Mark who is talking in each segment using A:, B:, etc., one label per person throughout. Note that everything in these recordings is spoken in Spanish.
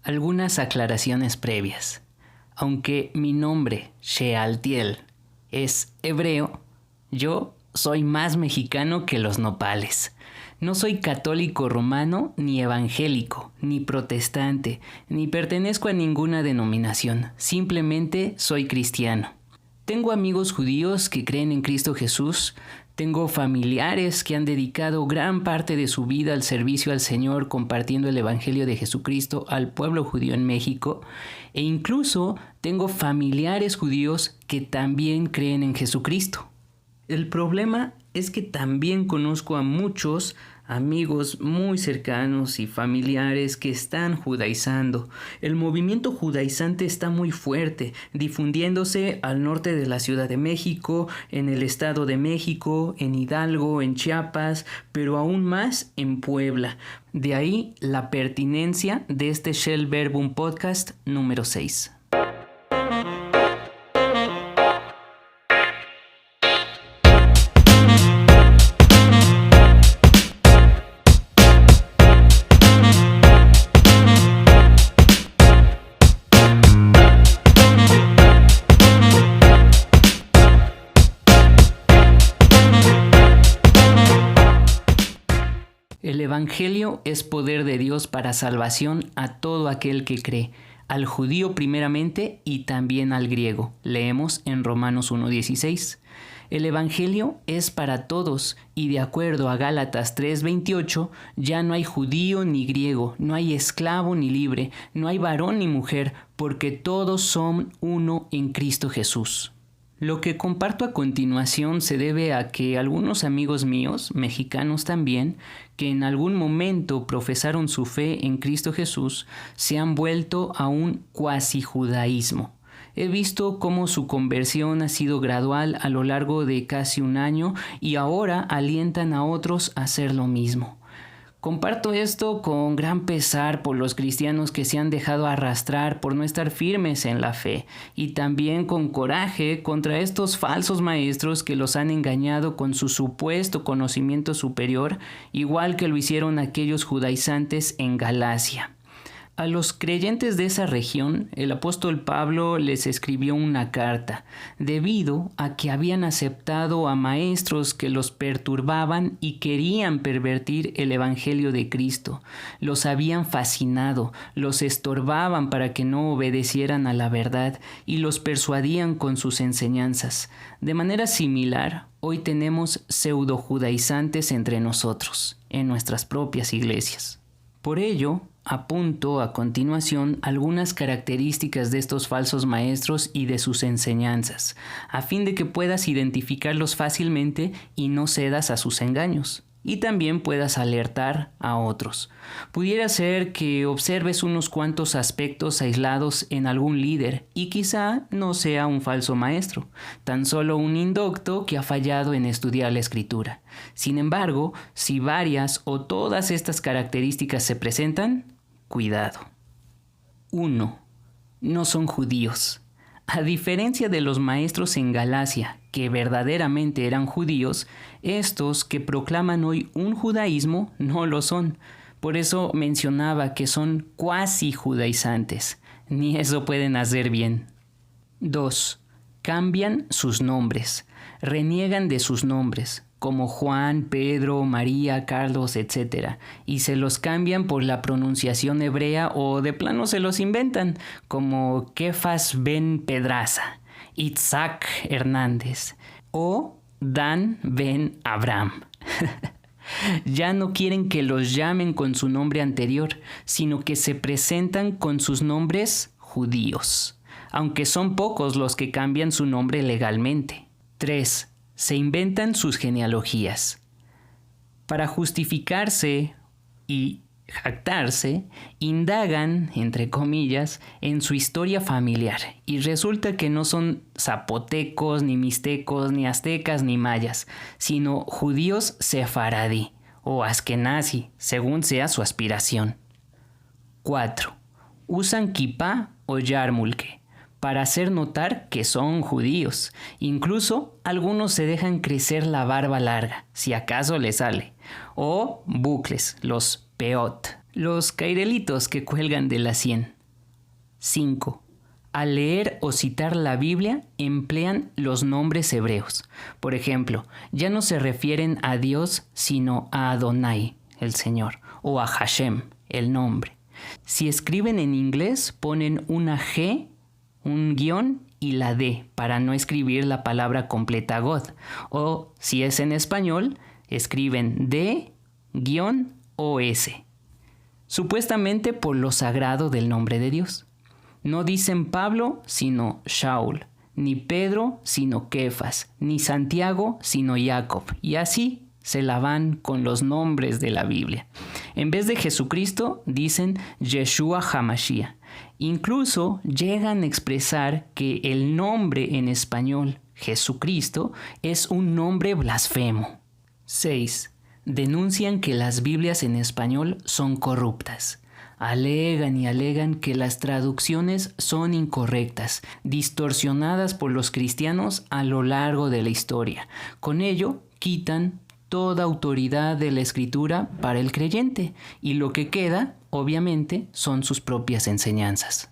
A: Algunas aclaraciones previas. Aunque mi nombre, Shealtiel, es hebreo, yo soy más mexicano que los nopales. No soy católico romano, ni evangélico, ni protestante, ni pertenezco a ninguna denominación. Simplemente soy cristiano. Tengo amigos judíos que creen en Cristo Jesús. Tengo familiares que han dedicado gran parte de su vida al servicio al Señor compartiendo el Evangelio de Jesucristo al pueblo judío en México. E incluso tengo familiares judíos que también creen en Jesucristo. El problema es que también conozco a muchos amigos muy cercanos y familiares que están judaizando. El movimiento judaizante está muy fuerte, difundiéndose al norte de la Ciudad de México, en el Estado de México, en Hidalgo, en Chiapas, pero aún más en Puebla. De ahí la pertinencia de este Shell Verbum Podcast número 6. El Evangelio es poder de Dios para salvación a todo aquel que cree, al judío primeramente y también al griego. Leemos en Romanos 1:16. El Evangelio es para todos y de acuerdo a Gálatas 3:28, ya no hay judío ni griego, no hay esclavo ni libre, no hay varón ni mujer, porque todos son uno en Cristo Jesús. Lo que comparto a continuación se debe a que algunos amigos míos, mexicanos también, que en algún momento profesaron su fe en Cristo Jesús, se han vuelto a un cuasi judaísmo. He visto cómo su conversión ha sido gradual a lo largo de casi un año y ahora alientan a otros a hacer lo mismo. Comparto esto con gran pesar por los cristianos que se han dejado arrastrar por no estar firmes en la fe y también con coraje contra estos falsos maestros que los han engañado con su supuesto conocimiento superior, igual que lo hicieron aquellos judaizantes en Galacia. A los creyentes de esa región, el apóstol Pablo les escribió una carta, debido a que habían aceptado a maestros que los perturbaban y querían pervertir el evangelio de Cristo. Los habían fascinado, los estorbaban para que no obedecieran a la verdad y los persuadían con sus enseñanzas. De manera similar, hoy tenemos pseudo-judaizantes entre nosotros, en nuestras propias iglesias. Por ello, apunto a continuación algunas características de estos falsos maestros y de sus enseñanzas, a fin de que puedas identificarlos fácilmente y no cedas a sus engaños, y también puedas alertar a otros. Pudiera ser que observes unos cuantos aspectos aislados en algún líder y quizá no sea un falso maestro, tan solo un indocto que ha fallado en estudiar la escritura. Sin embargo, si varias o todas estas características se presentan, cuidado. 1. No son judíos. A diferencia de los maestros en Galacia, que verdaderamente eran judíos, estos que proclaman hoy un judaísmo no lo son. Por eso mencionaba que son cuasi judaizantes. Ni eso pueden hacer bien. 2. Cambian sus nombres. Reniegan de sus nombres, como Juan, Pedro, María, Carlos, etc. Y se los cambian por la pronunciación hebrea o de plano se los inventan, como Kefas ben Pedraza, Itzhak Hernández o Dan ben Abraham. Ya no quieren que los llamen con su nombre anterior, sino que se presentan con sus nombres judíos, aunque son pocos los que cambian su nombre legalmente. 3. Se inventan sus genealogías. Para justificarse y jactarse, indagan, entre comillas, en su historia familiar y resulta que no son zapotecos, ni mixtecos, ni aztecas, ni mayas, sino judíos sefaradí o askenazi, según sea su aspiración. 4. Usan kipá o yarmulke para hacer notar que son judíos. Incluso algunos se dejan crecer la barba larga, si acaso les sale, o bucles, los peot, Los cairelitos que cuelgan de la sien. 5. Al leer o citar la Biblia emplean los nombres hebreos. Por ejemplo, ya no se refieren a Dios sino a Adonai, el Señor, o a Hashem, el nombre. Si escriben en inglés ponen una G, un guión y la D para no escribir la palabra completa God. O si es en español, escriben D-OS. Supuestamente por lo sagrado del nombre de Dios. No dicen Pablo, sino Shaul, ni Pedro, sino Kefas, ni Santiago, sino Jacob, y así se la van con los nombres de la Biblia. En vez de Jesucristo, dicen Yeshua HaMashiach. Incluso llegan a expresar que el nombre en español, Jesucristo, es un nombre blasfemo. 6. Denuncian que las Biblias en español son corruptas. Alegan y alegan que las traducciones son incorrectas, distorsionadas por los cristianos a lo largo de la historia. Con ello, quitan toda autoridad de la escritura para el creyente, y lo que queda, obviamente, son sus propias enseñanzas.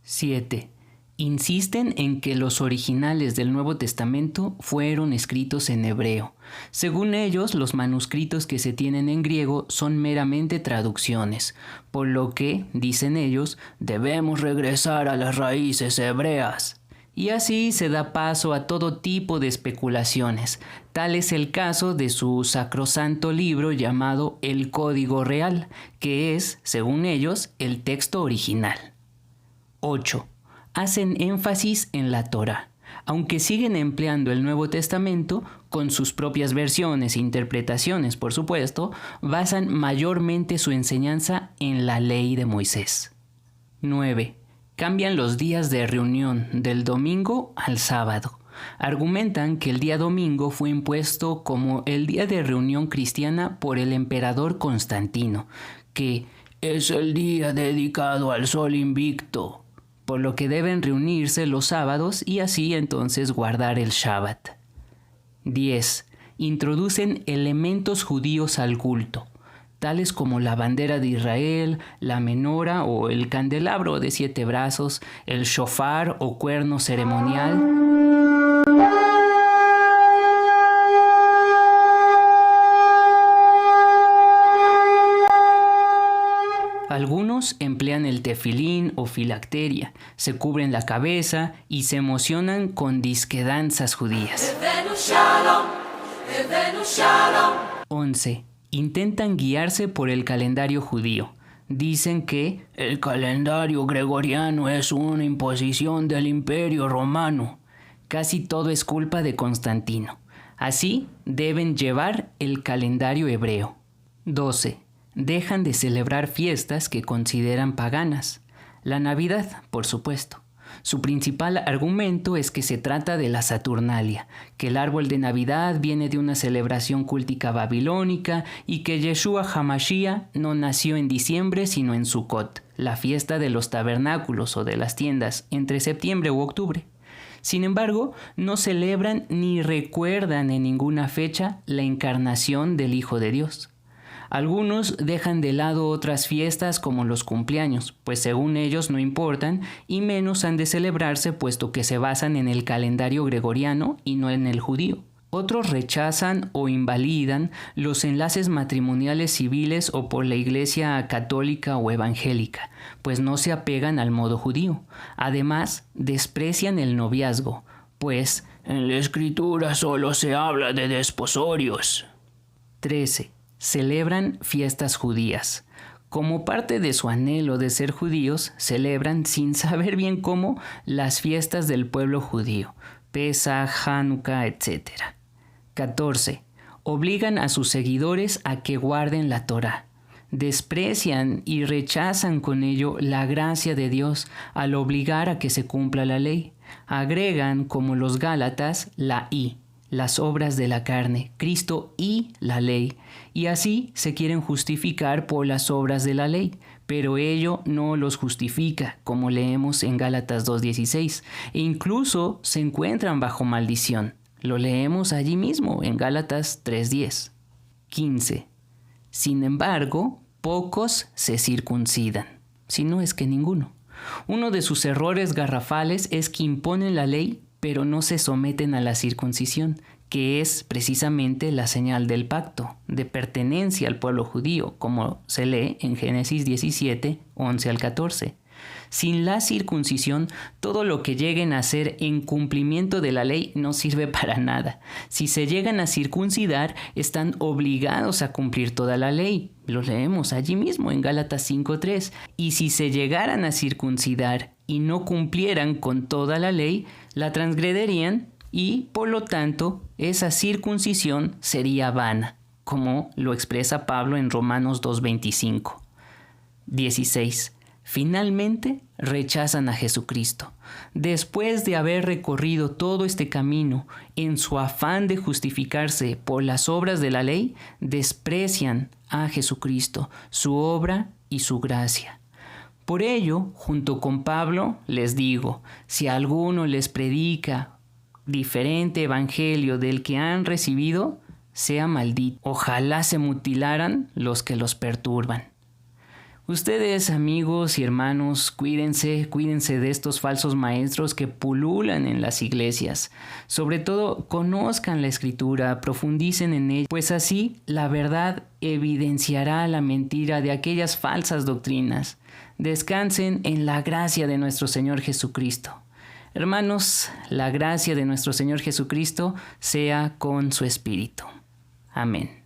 A: 7. Insisten en que los originales del Nuevo Testamento fueron escritos en hebreo. Según ellos, los manuscritos que se tienen en griego son meramente traducciones, por lo que, dicen ellos, debemos regresar a las raíces hebreas. Y así se da paso a todo tipo de especulaciones. Tal es el caso de su sacrosanto libro llamado El Código Real, que es, según ellos, el texto original. 8. Hacen énfasis en la Torá. Aunque siguen empleando el Nuevo Testamento, con sus propias versiones e interpretaciones, por supuesto, basan mayormente su enseñanza en la ley de Moisés. 9. Cambian los días de reunión del domingo al sábado. Argumentan que el día domingo fue impuesto como el día de reunión cristiana por el emperador Constantino, que es el día dedicado al sol invicto, por lo que deben reunirse los sábados y así entonces guardar el Shabbat. 10. Introducen elementos judíos al culto, tales como la bandera de Israel, la menora o el candelabro de 7 brazos, el shofar o cuerno ceremonial. Algunos emplean el tefilín o filacteria, se cubren la cabeza y se emocionan con disquedanzas judías. 11. Intentan guiarse por el calendario judío. Dicen que el calendario gregoriano es una imposición del Imperio Romano. Casi todo es culpa de Constantino. Así deben llevar el calendario hebreo. 12. Dejan de celebrar fiestas que consideran paganas. La Navidad, por supuesto. Su principal argumento es que se trata de la Saturnalia, que el árbol de Navidad viene de una celebración cultica babilónica y que Yeshua HaMashiach no nació en diciembre sino en Sukkot, la fiesta de los tabernáculos o de las tiendas, entre septiembre u octubre. Sin embargo, no celebran ni recuerdan en ninguna fecha la encarnación del Hijo de Dios. Algunos dejan de lado otras fiestas como los cumpleaños, pues según ellos no importan y menos han de celebrarse puesto que se basan en el calendario gregoriano y no en el judío. Otros rechazan o invalidan los enlaces matrimoniales civiles o por la iglesia católica o evangélica, pues no se apegan al modo judío. Además, desprecian el noviazgo, pues en la escritura solo se habla de desposorios. 13. Celebran fiestas judías. Como parte de su anhelo de ser judíos, celebran sin saber bien cómo las fiestas del pueblo judío, Pesaj, Hanukkah, etc. 14. Obligan a sus seguidores a que guarden la Torá. Desprecian y rechazan con ello la gracia de Dios al obligar a que se cumpla la ley. Agregan, como los Gálatas, la I, las obras de la carne, Cristo y la ley, y así se quieren justificar por las obras de la ley, pero ello no los justifica, como leemos en Gálatas 2:16, e incluso se encuentran bajo maldición. Lo leemos allí mismo en Gálatas 3:10. 15. Sin embargo, pocos se circuncidan, si no es que ninguno. Uno de sus errores garrafales es que imponen la ley, pero no se someten a la circuncisión, que es precisamente la señal del pacto, de pertenencia al pueblo judío, como se lee en Génesis 17, 11 al 14. Sin la circuncisión, todo lo que lleguen a hacer en cumplimiento de la ley no sirve para nada. Si se llegan a circuncidar, están obligados a cumplir toda la ley. Lo leemos allí mismo en Gálatas 5:3. Y si se llegaran a circuncidar y no cumplieran con toda la ley, la transgrederían y, por lo tanto, esa circuncisión sería vana, como lo expresa Pablo en Romanos 2:25. 16. Finalmente, rechazan a Jesucristo. Después de haber recorrido todo este camino, en su afán de justificarse por las obras de la ley, desprecian a Jesucristo, su obra y su gracia. Por ello, junto con Pablo, les digo, si alguno les predica diferente evangelio del que han recibido, sea maldito. Ojalá se mutilaran los que los perturban. Ustedes, amigos y hermanos, cuídense de estos falsos maestros que pululan en las iglesias. Sobre todo, conozcan la Escritura, profundicen en ella, pues así la verdad evidenciará la mentira de aquellas falsas doctrinas. Descansen en la gracia de nuestro Señor Jesucristo. Hermanos, la gracia de nuestro Señor Jesucristo sea con su espíritu. Amén.